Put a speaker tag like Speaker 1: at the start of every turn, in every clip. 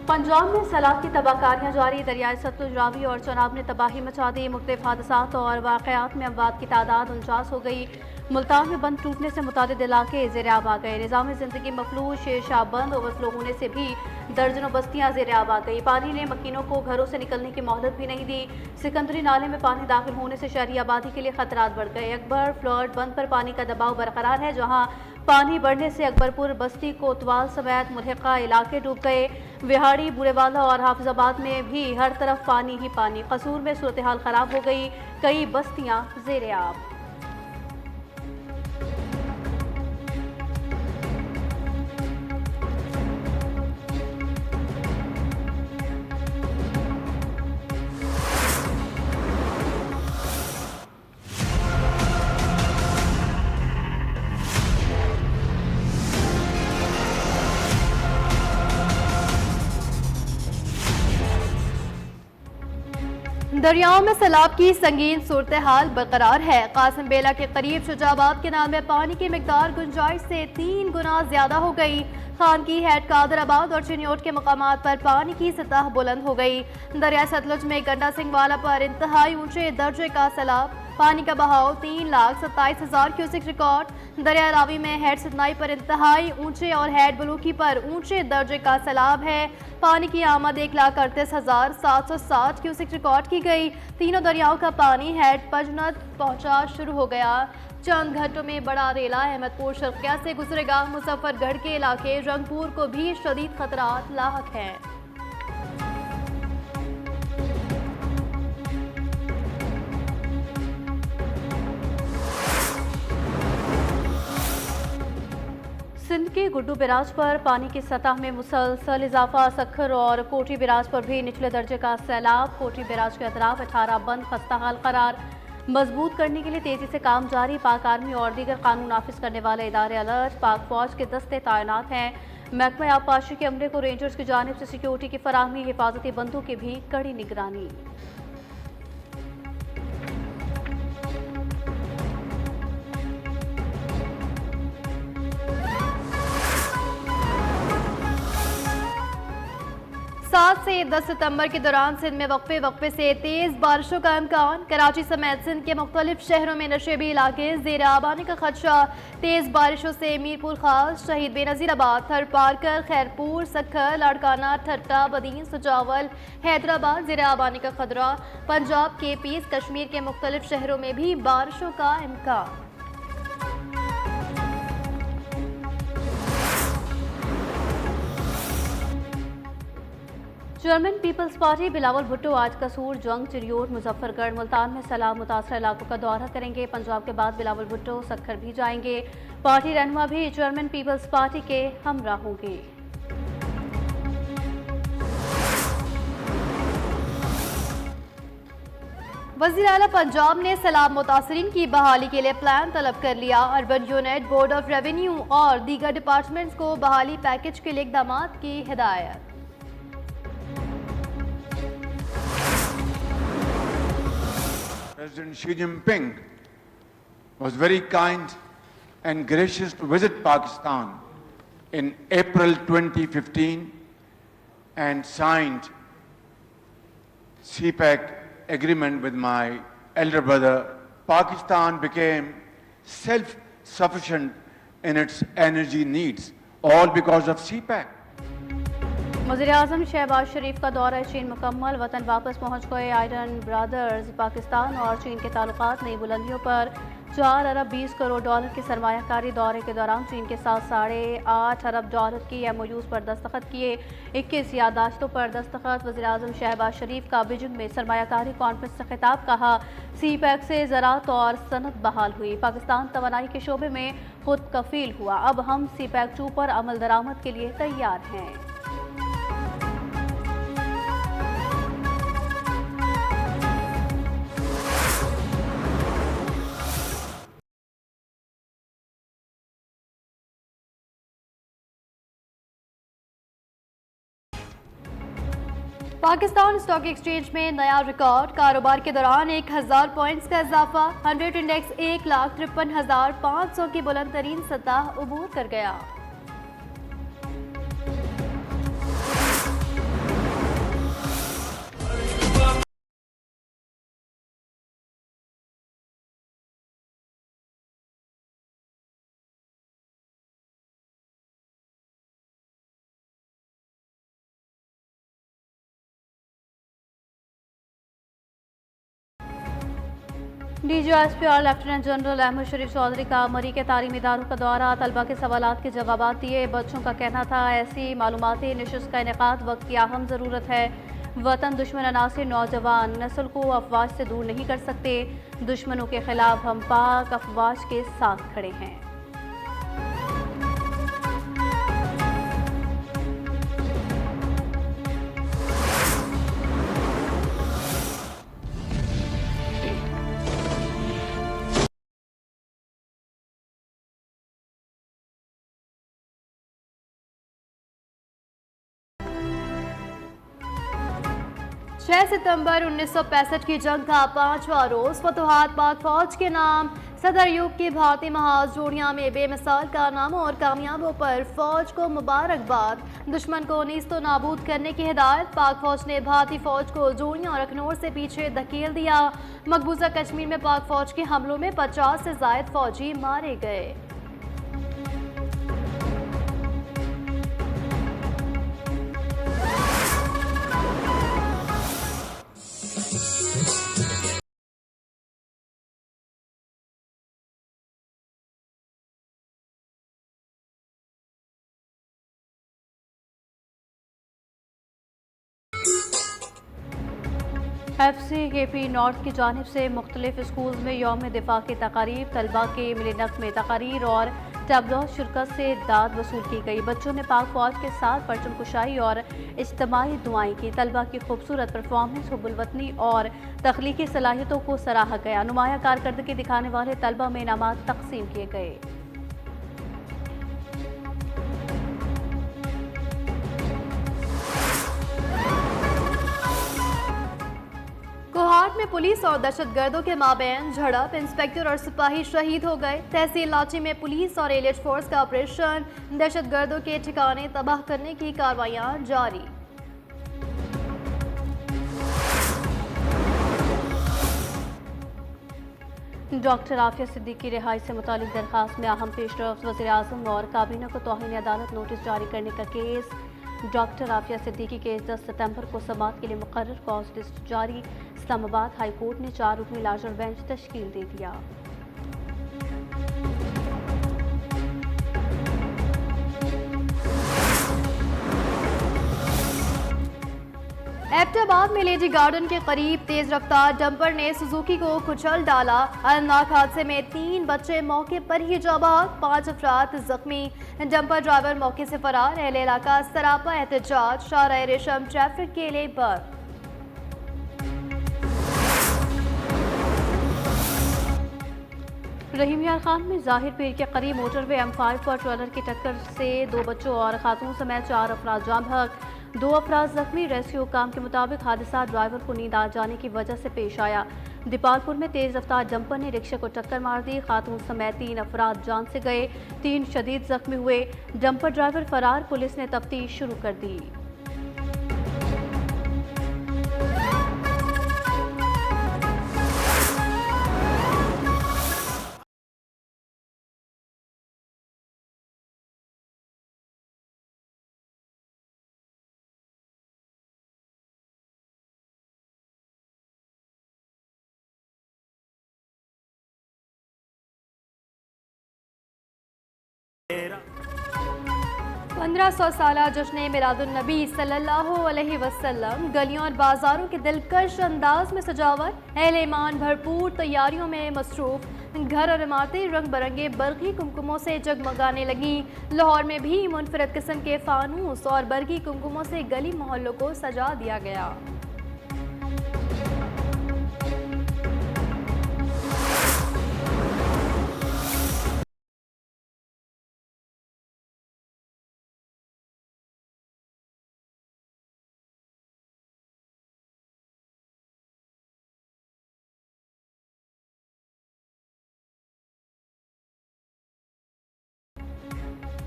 Speaker 1: पंजाब में सैलाब की तबाहकारियां जारी। दरियाए सतलुज, रावी और चनाब ने तबाही मचा दी। मुख्तलिफ हादसात और वाक़यात में अमवात की तादाद 49 हो गई। मुल्तान में बंद टूटने से मुतादिद इलाके ज़ेर-आब आ गए। निज़ाम ज़िंदगी मफलूज। शेरशाह बंद ओवरफ्लो होने से भी दर्जनों बस्तियां ज़ेर-आब आ गई। पानी ने मकीनों को घरों से निकलने की मोहलत भी नहीं दी। सिकंदरी नाले में पानी दाखिल होने से शहरी आबादी के लिए खतरात बढ़ गए। अकबर फ्लड बंद पर पानी का दबाव बरकरार है, जहाँ पानी बढ़ने से अकबरपुर, बस्ती, कोतवाल समेत मुल्हिका इलाके डूब गए। विहाड़ी, बुरेवाला और हाफिजाबाद में भी हर तरफ पानी ही पानी। कसूर में सूरत हाल खराब हो गई, कई बस्तियां ज़ेर-आब। दरियाओं में सैलाब की संगीन सूरत हाल बरकरार है। कासिम बेला के करीब शुजाबाद के नाल में पानी की मिकदार गुंजाइश से 3 गुना ज्यादा हो गई। खान की हैड, कादराबाद और चिन्योट के मकामात पर पानी की सतह बुलंद हो गई। दरिया सतलुज में गंडा सिंह वाला पर इंतहाई ऊंचे दर्जे का सैलाब। पानी का बहाव 3,27,000 क्यूसिक रिकॉर्ड। दरिया रावी में हेड सिदनाई पर इंतहाई ऊंचे और हेड बलूकी पर ऊंचे दर्जे का सैलाब है। पानी की आमद 1,38,760 क्यूसिक रिकॉर्ड की गई। तीनों दरियाओं का पानी हेड पजनत पहुंचा शुरू हो गया। चंद घंटों में बड़ा रेला अहमदपुर शर्किया से गुजरेगा। मुजफ्फरगढ़ के इलाके रंगपुर को भी शदीद खतरात लाहक हैं। सिंध के गुड्डू बैराज पर पानी की सतह में मुसलसल इजाफा। सखर और कोठी बैराज पर भी निचले दर्जे का सैलाब। कोठी बैराज के अतराफ 18 बंद खस्ता हाल करार। मजबूत करने के लिए तेजी से काम जारी। पाक आर्मी और दीगर कानून नाफिज करने वाले इदारे अलर्ट। पाक फौज के दस्ते तैनात हैं। महकमा आबपाशी के अमले को रेंजर्स की जानिब से सिक्योरिटी की फराहमी, हिफाजती बंदों की भी कड़ी निगरानी। सात से 10 सितंबर के दौरान सिंध में वक्फे से तेज बारिशों का इम्कान। कराची समेत सिंध के मुख्तलिफ शहरों में नशेबी इलाके ज़ेर आब आने का खदशा। तेज बारिशों से मीरपुर खास, शहीद बेनज़ीराबाद, थर पारकर, खैरपुर, सखर, लाड़काना, ठट्टा, बदीन, सुजावल, हैदराबाद ज़ेर आब आने का खतरा। पंजाब के पीस कश्मीर के मुख्तलिफ शहरों में भी बारिशों का इम्कान। जर्मन पीपल्स पार्टी बिलावल भुट्टो आज कसूर, जंग, चिरियोट, मुजफ्फरगढ़, मुल्तान में सैलाब मुतासर इलाकों का दौरा करेंगे। पंजाब के बाद बिलावल भुट्टो सखर भी जाएंगे। पार्टी रहनुमा भी जर्मन पीपल्स पार्टी के हमरा होंगे। वज़ीर आला पंजाब ने सैलाब मुतासरीन की बहाली के लिए प्लान तलब कर लिया। Urban unit, board of revenue और दीगर डिपार्टमेंट्स को बहाली पैकेज के लिए इक़दाम की हिदायत।
Speaker 2: President Xi Jinping was very kind and gracious to visit Pakistan in April 2015 and signed CPEC agreement with my elder brother. Pakistan became self-sufficient in its energy needs, all because of CPEC.
Speaker 1: वज़ीर-ए-आज़म शहबाज शरीफ का दौरा चीन मुकम्मल। वतन वापस पहुँच गए iron brothers. Pakistan और चीन के ताल्लुकात नई बुलंदियों पर। 4 अरब 20 करोड़ डॉलर की सरमायाकारी। दौरे के दौरान चीन के साथ $8.5 अरब डॉलर की MOUs पर दस्तखत किए। 21 यादाश्तों पर दस्तखत। वज़ीर-ए-आज़म शहबाज शरीफ का बीजिंग में सरमायाकारी कॉन्फ्रेंस से खिताब। कहा, CPEC से ज़राअत और सनत बहाल हुई। पाकिस्तान तवानाई के शोबे में खुद कफील हुआ। अब हम CPEC 2 पर अमल दरामद के लिए तैयार हैं। पाकिस्तान स्टॉक एक्सचेंज में नया रिकॉर्ड। कारोबार के दौरान 1000 पॉइंट्स का इजाफा। 100 इंडेक्स 1,53,500 की बुलंद तरीन सतह उबूर कर गया। डीजीएसपी और लेफ्टिनेंट जनरल अहमद शरीफ चौधरी का मरी के तालीमी इदारों का दौरा, तलबा के सवालात के जवाब दिए। बच्चों का कहना था ऐसी मालूमाती नशिस्त का इनेकाद वक्त की अहम ज़रूरत है। वतन दुश्मन अनासिर नौजवान नस्ल को अफवाज से दूर नहीं कर सकते। दुश्मनों के खिलाफ हम पाक अफवाज के साथ खड़े हैं। सितंबर 1965 की जंग का 5वां रोज फतुहात पाक फौज के नाम। सदर युग की भारतीय महाज जोड़ियां में बेमिसाल कारनामों और कामयाबों पर फौज को मुबारकबाद। दुश्मन को नीस्तो नाबूद करने की हिदायत। पाक फौज ने भारतीय फौज को जोड़ियां और अखनौर से पीछे धकेल दिया। मकबूजा कश्मीर में पाक फौज के हमलों में 50 से ज्यादा फौजी मारे गए। FCKP नॉर्थ की जानिब से मुख्तलिफ स्कूल में यौम दिफा की तकारीब, तलबा के मिलनक में तकारीर और टैबलो शिरकत से दाद वसूल की गई। बच्चों ने पाक फौज के साथ परचम कुशाई और इज्तिमाई दुआएं की। तलबा की खूबसूरत परफॉर्मेंस, हुब्बुल वतनी और तख्लीकी सलाहियतों को सराहा गया। नुमाया कारकर्दगी दिखाने वाले तलबा में इनामात तकसीम किए गए। कोहाट में पुलिस और दहशतगर्दों के माबैन झड़प, इंस्पेक्टर और सिपाही शहीद हो गए। तहसील लाची में पुलिस और एलिट फोर्स का ऑपरेशन, दहशतगर्दों के ठिकाने तबाह करने की कार्रवाइयां जारी। डॉक्टर आफिया सिद्दीकी की रिहाई से मुतालिक दरखास्त में अहम पेशरफ्त, वज़ीर आज़म और काबीना को तौहीन अदालत नोटिस जारी करने का case. Doctor Aafia Siddiqui case 10 सितंबर को समाअत के लिए मुकर्रर। कॉज लिस्ट जारी। इस्लामाबाद हाई कोर्ट ने 4 रुकनी लार्जर बेंच तश्कील दे दिया। एबटाबाद में लेडी गार्डन के करीब तेज रफ्तार डंपर ने सुजुकी को कुचल डाला। अलनाक हादसे में 3 बच्चे मौके पर ही जाबाज, 5 अफराद जख्मी। डंपर ड्राइवर मौके से फरार। अहले इलाका सरापा एहतजाज। शाहराह रेशम ट्रैफिक के लिए बंद। रहीम यार खान में जाहिर पीर के करीब मोटरवे M5 पर ट्रेलर की टक्कर से 2 बच्चों और खातून समेत 4 अफराद जाम बहक, 2 अफराद जख्मी। रेस्क्यू काम के मुताबिक हादसा ड्राइवर को नींद आ जाने की वजह से पेश आया। दीपालपुर में तेज रफ्तार डंपर ने रिक्शा को टक्कर मार दी। खातून समेत 3 अफराद जान से गए, 3 शदीद जख्मी हुए। डंपर ड्राइवर फरार। पुलिस ने तफ्तीश शुरू कर दी।
Speaker 3: तेरा
Speaker 1: 1500 साला जश्न मिलादुन्नबी सल्लल्लाहु अलैहि वसल्लम। गलियों और बाजारों के दिलकश अंदाज में सजावट, अहले ईमान भरपूर तैयारियों में मसरूफ। घर और इमारतें रंग बिरंगे बरगी कुमकुमों से जगमगाने लगी। लाहौर में भी मुनफरद किस्म के फानूस और बरगी कुमकुमों से गली मोहल्लों को सजा दिया गया।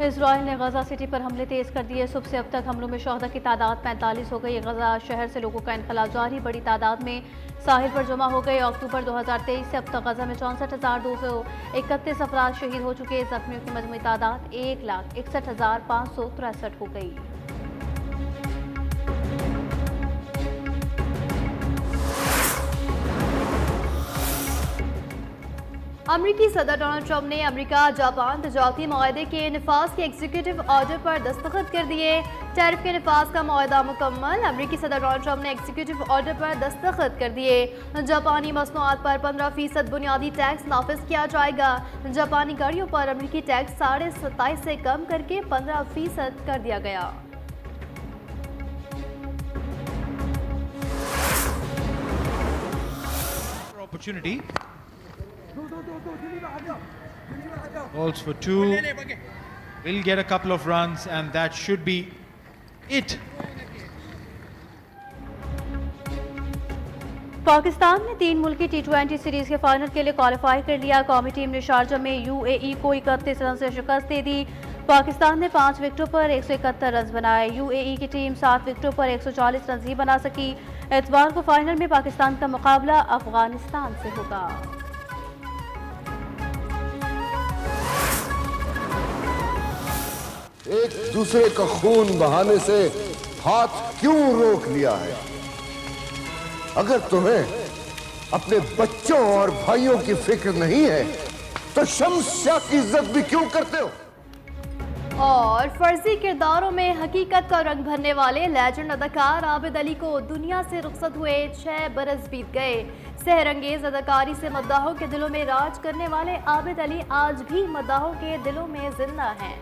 Speaker 1: इजराइल ने गजा सिटी पर हमले तेज कर दिए। सुबह से अब तक हमलों में शहदा की तादाद 45 हो गई। गजा शहर से लोगों का इनखला जारी, बड़ी तादाद में साहिल पर जमा हो गए। अक्टूबर 2023 से अब तक गजा में 64,231 अफराद शहीद हो चुके। जख्मियों की मजमूई तादाद 1,61,563 हो गई। अमरीकी सदर डोनाल्ड ट्रंप ने अमरीका जापान तजारती माहदे के नफाज के एग्जीक्यूटिव ऑर्डर पर दस्तखत कर दिए। टैरिफ के नफाज का माहदा मुकम्मल। अमरीकी सदर डोनाल्ड ट्रंप ने एग्जीक्यूटिव ऑर्डर पर दस्तखत कर दिए। जापानी मसनूआत पर 15% बुनियादी टैक्स नाफिज किया जाएगा। जापानी गाड़ियों पर अमरीकी टैक्स 27.5% से कम करके 15% कर दिया गया।
Speaker 3: Opportunity. Balls for two. Will get a couple of runs, and that should be it.
Speaker 1: Pakistan ने 3 मुल्की T20 सीरीज के फाइनल के लिए क्वालिफाई कर लिया। कौमी टीम ने शारजा में UAE को 31 रन से शिकस्त दे दी। पाकिस्तान ने 5 विकेटों पर 171 रन बनाए। UAE की टीम 7 विकेटों पर 140 रन ही बना सकी। इतवार को फाइनल में पाकिस्तान का मुकाबला अफगानिस्तान से होगा।
Speaker 4: एक दूसरे का खून बहाने से हाथ क्यों रोक लिया है? अगर तुम्हें अपने बच्चों और भाइयों की फिक्र नहीं है तो शम्स शाह की इज्जत भी क्यों करते हो?
Speaker 1: और फर्जी किरदारों में हकीकत का रंग भरने वाले लेजेंड अदाकार आबिद अली को दुनिया से रुखसत हुए 6 बरस बीत गए। सहरंगेज अदाकारी से मद्दाहों के दिलों में राज करने वाले आबिद अली आज भी मद्दाहों के दिलों में जिंदा हैं।